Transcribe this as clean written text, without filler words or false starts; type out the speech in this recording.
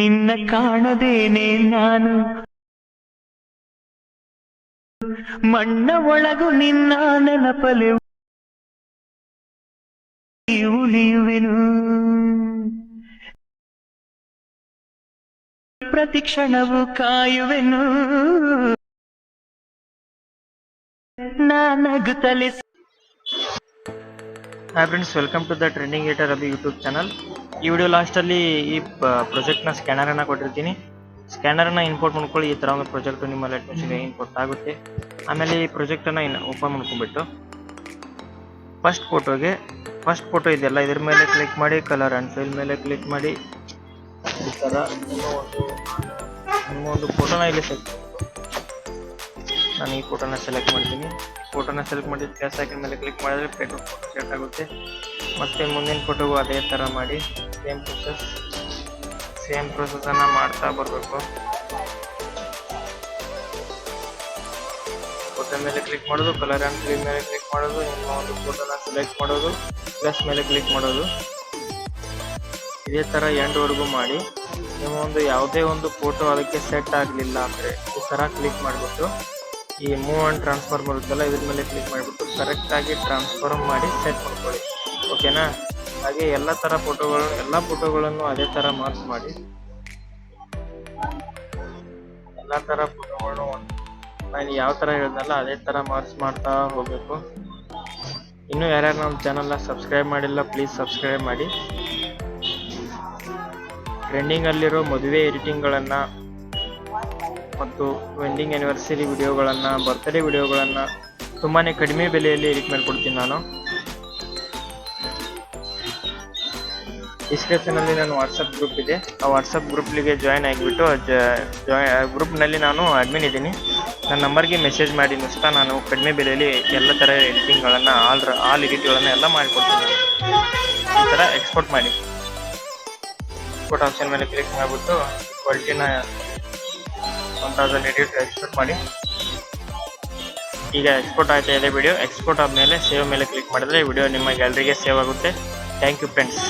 ನಿನ್ನ ಕಾಣದೇನೆ ನಾನು ಮಣ್ಣ ಒಳಗು ನಿನ್ನ ನೆನಪಲೆ ಉಳಿಯುವೆನು ಪ್ರತಿ ಕ್ಷಣವು ಕಾಯುವೆನು ನಾನಗುತ್ತಲೇ. Hi friends, welcome to the trending ಏಟರ್ ಅಭಿ ಯೂಟ್ಯೂಬ್ ಚಾನಲ್. ಈ ವಿಡಿಯೋ ಲಾಸ್ಟಲ್ಲಿ ಈ ಪ್ರಾಜೆಕ್ಟ್ನ ಸ್ಕ್ಯಾನರನ್ನು ಕೊಟ್ಟಿರ್ತೀನಿ. ಸ್ಕ್ಯಾನರನ್ನು ಇಂಪೋರ್ಟ್ ಮಾಡ್ಕೊಳ್ಳಿ. ಈ ಥರ ಒಂದು ಪ್ರಾಜೆಕ್ಟ್ ನಿಮ್ಮ ಲೈಟ್ ಮೆಷಿನ್ಗೆ ಇಂಪೋರ್ಟ್ ಆಗುತ್ತೆ. ಆಮೇಲೆ ಈ ಪ್ರಾಜೆಕ್ಟನ್ನು ಓಪನ್ ಮಾಡ್ಕೊಂಡ್ಬಿಟ್ಟು ಫಸ್ಟ್ ಫೋಟೋ ಇದೆಯಲ್ಲ, ಇದ್ರ ಮೇಲೆ ಕ್ಲಿಕ್ ಮಾಡಿ, ಕಲರ್ ಆ್ಯಂಡ್ ಫಿಲ್ ಮೇಲೆ ಕ್ಲಿಕ್ ಮಾಡಿ. ಈ ಥರ ನಿಮ್ಮ ಒಂದು ಫೋಟೋನ ಇಲ್ಲಿ ನಾನು ಈ ಫೋಟೋನ ಸೆಲೆಕ್ಟ್ ಮಾಡ್ತೀನಿ. ಫೋಟೋನ ಸೆಲೆಕ್ಟ್ ಮಾಡಿ ಪ್ಲಸ್ ಐಕನ್ ಮೇಲೆ ಕ್ಲಿಕ್ ಮಾಡಿದ್ರೆ ಫೋಟೋ ಸೆಟ್ ಆಗುತ್ತೆ. ಮತ್ತು ಮುಂದಿನ ಫೋಟೋಗೂ ಅದೇ ಥರ ಮಾಡಿ ಸೇಮ್ ಪ್ರೊಸೆಸನ್ನು ಮಾಡ್ತಾ ಬರಬೇಕು. ಫೋಟೋ ಮೇಲೆ ಕ್ಲಿಕ್ ಮಾಡೋದು, ಕಲರ್ ಆ್ಯಂಡ್ ಫಿಲ್ ಮೇಲೆ ಕ್ಲಿಕ್ ಮಾಡೋದು, ನಿಮ್ಮ ಒಂದು ಫೋಟೋನ ಸೆಲೆಕ್ಟ್ ಮಾಡೋದು, ಪ್ಲಸ್ ಮೇಲೆ ಕ್ಲಿಕ್ ಮಾಡೋದು. ಇದೇ ಥರ ಎಂಡ್ವರೆಗೂ ಮಾಡಿ. ನಿಮ್ಮ ಒಂದು ಯಾವುದೇ ಒಂದು ಫೋಟೋ ಅದಕ್ಕೆ ಸೆಟ್ ಆಗಲಿಲ್ಲ ಅಂದರೆ ಈ ಥರ ಕ್ಲಿಕ್ ಮಾಡಿಬಿಟ್ಟು ಈ ಮೂವ್ ಆ್ಯಂಡ್ ಟ್ರಾನ್ಸ್ಫರ್ ಬರುತ್ತಲ್ಲ, ಇದ್ರ ಮೇಲೆ ಕ್ಲಿಕ್ ಮಾಡಿಬಿಟ್ಟು ಕರೆಕ್ಟಾಗಿ ಟ್ರಾನ್ಸ್ಫರ್ ಮಾಡಿ ಸೆಟ್ ಮಾಡ್ಕೊಳ್ಳಿ. ಓಕೆನಾ? ಹಾಗೆ ಎಲ್ಲ ಫೋಟೋಗಳನ್ನು ಅದೇ ಥರ ಮಾರ್ಕ್ ಮಾಡಿ. ಎಲ್ಲ ಥರ ಫೋಟೋಗಳನ್ನು ನಾನು ಯಾವ ಥರ ಹೇಳಿದ್ನಲ್ಲ ಅದೇ ಥರ ಮಾರ್ಕ್ಸ್ ಮಾಡ್ತಾ ಹೋಗಬೇಕು. ಇನ್ನೂ ಯಾರ್ಯಾರು ನಮ್ಮ ಚಾನಲ್ನ ಸಬ್ಸ್ಕ್ರೈಬ್ ಮಾಡಿಲ್ಲ, ಪ್ಲೀಸ್ ಸಬ್ಸ್ಕ್ರೈಬ್ ಮಾಡಿ. ಟ್ರೆಂಡಿಂಗಲ್ಲಿರೋ ಮದುವೆ ಎಡಿಟಿಂಗ್ಗಳನ್ನು ಮತ್ತು ವೆಡ್ಡಿಂಗ್ ಆ್ಯನಿವರ್ಸರಿ ವಿಡಿಯೋಗಳನ್ನು, ಬರ್ತ್ಡೇ ವಿಡಿಯೋಗಳನ್ನು ತುಂಬಾ ಕಡಿಮೆ ಬೆಲೆಯಲ್ಲಿ ಎಡಿಟ್ ಮಾಡಿಕೊಡ್ತೀನಿ ನಾನು. ಡಿಸ್ಕ್ರಿಪ್ಷನಲ್ಲಿ ನನ್ನ ವಾಟ್ಸಪ್ ಗ್ರೂಪ್ ಇದೆ. ಆ ವಾಟ್ಸಪ್ ಗ್ರೂಪ್ಲಿಗೆ ಜಾಯ್ನ್ ಆಗಿಬಿಟ್ಟು ಗ್ರೂಪ್ನಲ್ಲಿ ನಾನು ಅಡ್ಮಿನ್ ಇದ್ದೀನಿ. ನನ್ನ ನಂಬರ್ಗೆ ಮೆಸೇಜ್ ಮಾಡಿ ನುಸ್ತಾ ನಾನು ಕಡಿಮೆ ಬೆಲೆಯಲ್ಲಿ ಎಲ್ಲ ಥರ ಎಡಿಟಿಂಗ್ಗಳನ್ನು ಆಲ್ ಎಡಿಟ್ಗಳನ್ನು ಎಲ್ಲ ಮಾಡಿಕೊಡ್ತೀನಿ. ಈ ಥರ ಎಕ್ಸ್ಪೋರ್ಟ್ ಮಾಡಿ. ಎಕ್ಸ್ಪೋರ್ಟ್ ಆಪ್ಷನ್ ಮೇಲೆ ಕ್ಲಿಕ್ ಮಾಡಿಬಿಟ್ಟು ಕ್ವಾಲಿಟಿನ 1000 ಎಡಿಟ್ ಎಕ್ಸ್ಪೋರ್ಟ್ ಮಾಡಿ. ಈಗ ಎಕ್ಸ್ಪೋರ್ಟ್ ಆಯ್ತಾ ಇದೆ ವಿಡಿಯೋ. ಎಕ್ಸ್ಪೋರ್ಟ್ ಆದಮೇಲೆ ಸೇವ್ ಮೇಲೆ ಕ್ಲಿಕ್ ಮಾಡಿದ್ರೆ ವಿಡಿಯೋ ನಿಮ್ಮ ಗ್ಯಾಲರಿಗೆ ಸೇವ್ ಆಗುತ್ತೆ. Thank you friends.